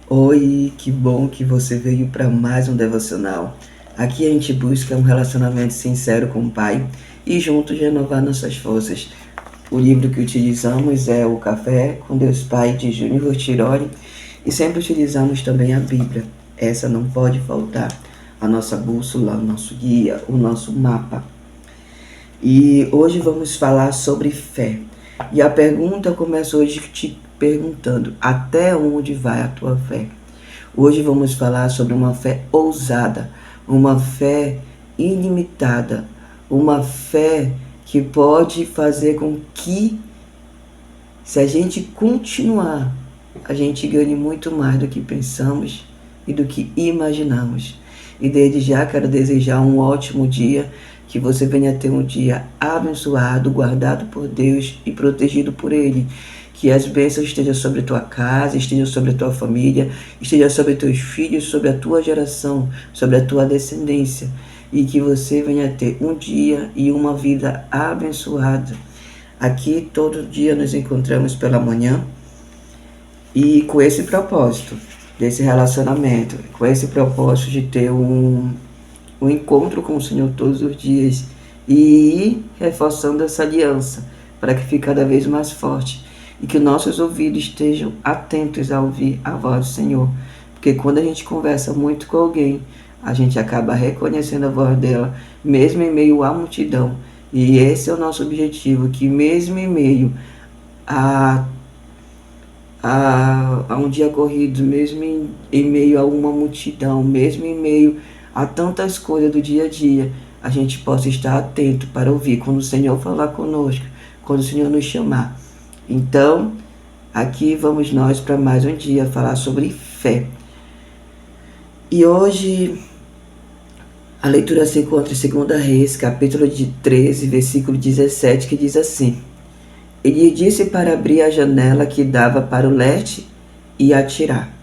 Oi, que bom que você veio para mais um devocional. Aqui a gente busca um relacionamento sincero com o Pai e juntos renovar nossas forças. O livro que utilizamos é o Café com Deus Pai, de Júnior Tiroli, e sempre utilizamos também a Bíblia. Essa não pode faltar, a nossa bússola, o nosso guia, o nosso mapa. E hoje vamos falar sobre fé. E a pergunta começa hoje te perguntando: até onde vai a tua fé? Hoje vamos falar sobre uma fé ousada, uma fé ilimitada, uma fé que pode fazer com que, se a gente continuar, a gente ganhe muito mais do que pensamos e do que imaginamos. E desde já quero desejar um ótimo dia, que você venha ter um dia abençoado, guardado por Deus e protegido por Ele. Que as bênçãos estejam sobre a tua casa, estejam sobre a tua família, estejam sobre teus filhos, sobre a tua geração, sobre a tua descendência. E que você venha ter um dia e uma vida abençoada. Aqui todo dia nos encontramos pela manhã e com esse propósito, desse relacionamento, com esse propósito de ter um encontro com o Senhor todos os dias e ir reforçando essa aliança para que fique cada vez mais forte e que nossos ouvidos estejam atentos a ouvir a voz do Senhor, porque quando a gente conversa muito com alguém, a gente acaba reconhecendo a voz dela, mesmo em meio à multidão. E esse é o nosso objetivo, que mesmo em meio a um dia corrido, mesmo em meio a uma multidão, mesmo em meio a tantas coisas do dia a dia, a gente possa estar atento para ouvir quando o Senhor falar conosco, quando o Senhor nos chamar. Então, aqui vamos nós para mais um dia falar sobre fé. E hoje a leitura se encontra em 2 Reis, capítulo 13, versículo 17, que diz assim: Ele disse para abrir a janela que dava para o leste e atirar.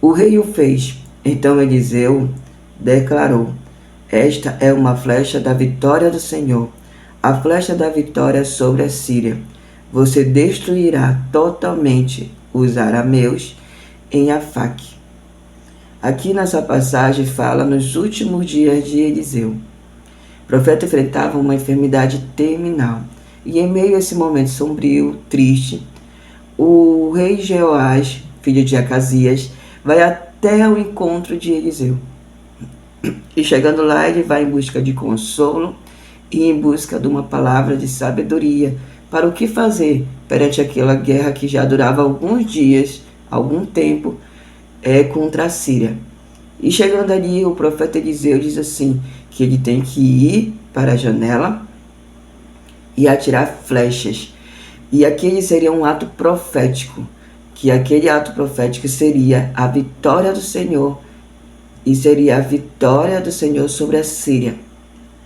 O rei o fez. Então Eliseu declarou: Esta é uma flecha da vitória do Senhor, a flecha da vitória sobre a Síria. Você destruirá totalmente os arameus em Afaque. Aqui nessa passagem fala nos últimos dias de Eliseu. O profeta enfrentava uma enfermidade terminal. E em meio a esse momento sombrio, triste, o rei Jeoás, filho de Acasias, vai até o encontro de Eliseu. E chegando lá, ele vai em busca de consolo e em busca de uma palavra de sabedoria para o que fazer perante aquela guerra que já durava alguns dias, algum tempo, contra a Síria. E chegando ali, o profeta Eliseu diz assim, que ele tem que ir para a janela e atirar flechas. E aquele seria um ato profético, que aquele ato profético seria a vitória do Senhor, e seria a vitória do Senhor sobre a Síria.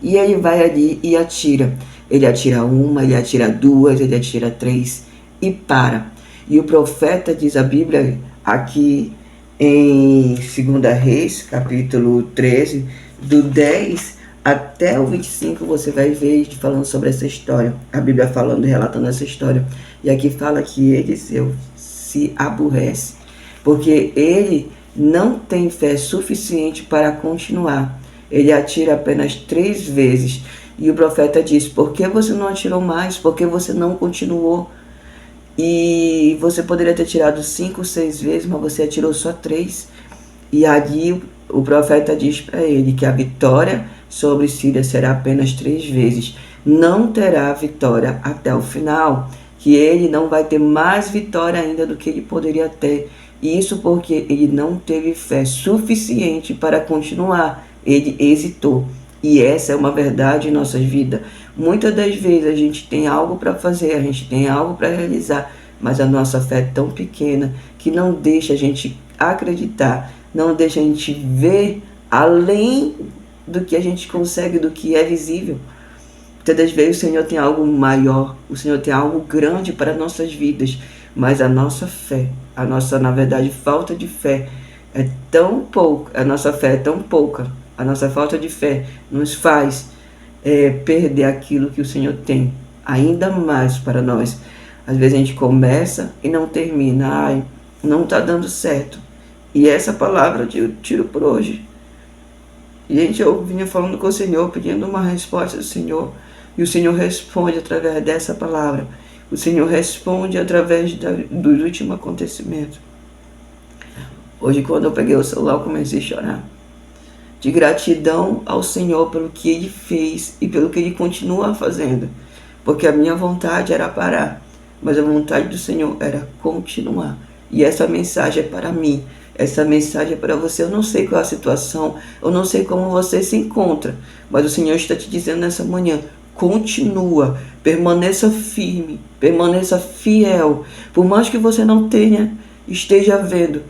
E ele vai ali e atira. Ele atira uma, ele atira duas, ele atira três e para. E o profeta, diz a Bíblia, aqui em 2 Reis, capítulo 13, do 10 até o 25, você vai ver falando sobre essa história. A Bíblia falando e relatando essa história. E aqui fala que Eliseu se aborrece, porque ele não tem fé suficiente para continuar. Ele atira apenas 3 vezes. E o profeta diz: por que você não atirou mais? Por que você não continuou? E você poderia ter tirado 5, 6 vezes, mas você atirou só 3. E ali o profeta diz para ele que a vitória sobre Síria será apenas 3 vezes. Não terá vitória até o final. Que ele não vai ter mais vitória ainda do que ele poderia ter. Isso porque ele não teve fé suficiente para continuar. Ele hesitou. E essa é uma verdade em nossas vidas. Muitas das vezes a gente tem algo para fazer, a gente tem algo para realizar, mas a nossa fé é tão pequena que não deixa a gente acreditar, não deixa a gente ver além do que a gente consegue, do que é visível. Muitas das vezes o Senhor tem algo maior, o Senhor tem algo grande para nossas vidas, mas a nossa fé, a nossa, na verdade, falta de fé é tão pouca, a nossa fé é tão pouca, a nossa falta de fé nos faz perder aquilo que o Senhor tem ainda mais para nós. Às vezes a gente começa e não termina. Ai, não está dando certo. E essa palavra eu tiro por hoje. E gente, eu vinha falando com o Senhor, pedindo uma resposta do Senhor. E o Senhor responde através dessa palavra. O Senhor responde através dos últimos acontecimentos. Hoje, quando eu peguei o celular, eu comecei a chorar. De gratidão ao Senhor pelo que Ele fez e pelo que Ele continua fazendo. Porque a minha vontade era parar, mas a vontade do Senhor era continuar. E essa mensagem é para mim. Essa mensagem é para você. Eu não sei qual é a situação, eu não sei como você se encontra, mas o Senhor está te dizendo nessa manhã: continua, permaneça firme, permaneça fiel. Por mais que você não esteja vendo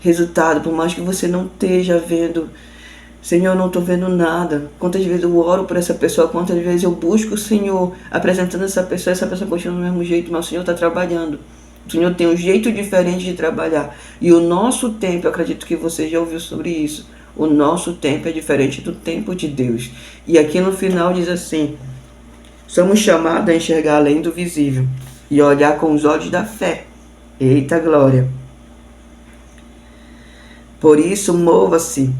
resultado, por mais que você não esteja vendo, Senhor, eu não estou vendo nada. Quantas vezes eu oro por essa pessoa, quantas vezes eu busco o Senhor apresentando essa pessoa continua do mesmo jeito, mas o Senhor está trabalhando. O Senhor tem um jeito diferente de trabalhar. E o nosso tempo, eu acredito que você já ouviu sobre isso, o nosso tempo é diferente do tempo de Deus. E aqui no final diz assim: somos chamados a enxergar além do visível e olhar com os olhos da fé. Eita glória! Por isso, mova-se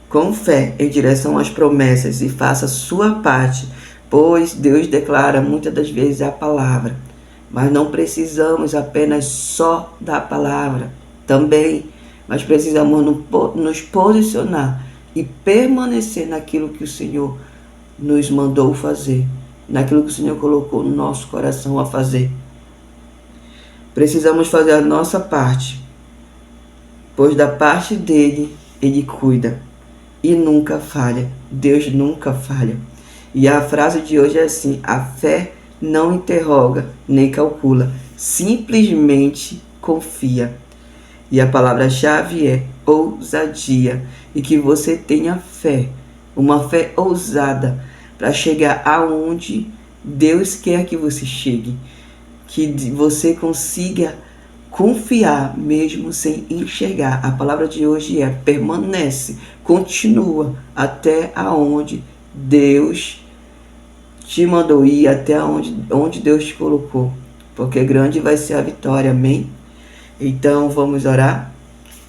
com fé em direção às promessas e faça a sua parte, pois Deus declara muitas das vezes a palavra. Mas não precisamos apenas só da palavra também, mas precisamos nos posicionar e permanecer naquilo que o Senhor nos mandou fazer, naquilo que o Senhor colocou no nosso coração a fazer. Precisamos fazer a nossa parte, pois da parte dele, ele cuida e nunca falha. Deus nunca falha. E a frase de hoje é assim: a fé não interroga nem calcula, simplesmente confia. E a palavra-chave é ousadia. E que você tenha fé, uma fé ousada, para chegar aonde Deus quer que você chegue. Que você consiga confiar mesmo sem enxergar. A palavra de hoje é: permanece, continua até aonde Deus te mandou ir, até onde Deus te colocou, porque grande vai ser a vitória, amém? Então vamos orar.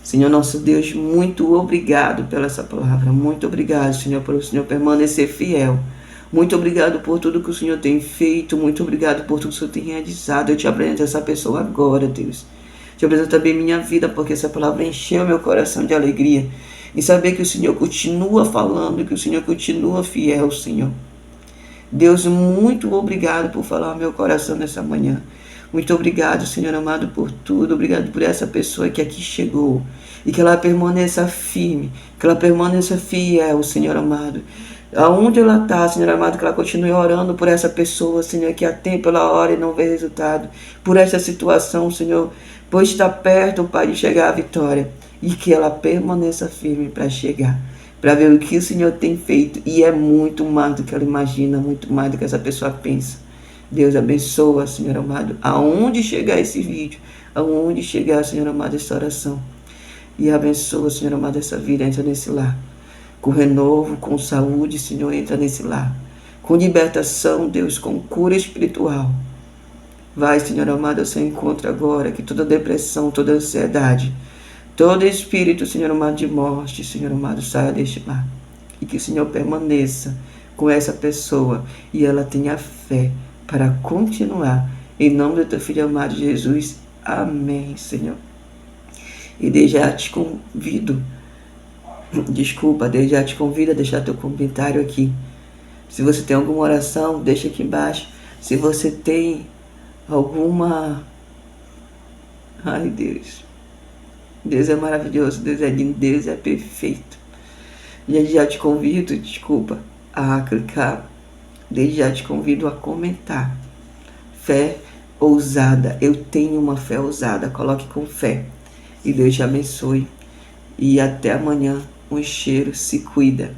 Senhor nosso Deus, muito obrigado pela essa palavra, muito obrigado, Senhor, por o Senhor permanecer fiel, muito obrigado por tudo que o Senhor tem feito, muito obrigado por tudo que o Senhor tem realizado. Eu te apresento essa pessoa agora, Deus. Te apresento também minha vida, porque essa palavra encheu meu coração de alegria, e saber que o Senhor continua falando, que o Senhor continua fiel, Senhor. Deus, muito obrigado por falar ao meu coração nessa manhã. Muito obrigado, Senhor amado, por tudo. Obrigado por essa pessoa que aqui chegou. E que ela permaneça firme, que ela permaneça fiel, Senhor amado. Aonde ela está, Senhor amado, que ela continue orando por essa pessoa, Senhor, que há tempo ela ora e não vê resultado. Por essa situação, Senhor, pois está perto, Pai, de chegar à vitória. E que ela permaneça firme para chegar, para ver o que o Senhor tem feito. E é muito mais do que ela imagina, muito mais do que essa pessoa pensa. Deus abençoa, Senhor amado, aonde chegar esse vídeo, aonde chegar, Senhor amado, essa oração. E abençoa, Senhor amado, essa vida, entra nesse lar. Com renovo, com saúde, Senhor, entra nesse lar. Com libertação, Deus, com cura espiritual. Vai, Senhor amado, ao seu encontro agora, que toda depressão, toda ansiedade, todo espírito, Senhor amado, de morte, Senhor amado, saia deste lar. E que o Senhor permaneça com essa pessoa e ela tenha fé para continuar. Em nome do teu Filho amado Jesus. Amém, Senhor. E desde já te convido, desde já te convido a deixar teu comentário aqui. Se você tem alguma oração, deixa aqui embaixo. Se você tem alguma... Ai, Deus. Deus é maravilhoso, Deus é lindo, Deus é perfeito. Desde já te convido, a clicar. Desde já te convido a comentar. Fé ousada. Eu tenho uma fé ousada. Coloque com fé. E Deus te abençoe. E até amanhã. Um cheiro. Se cuida.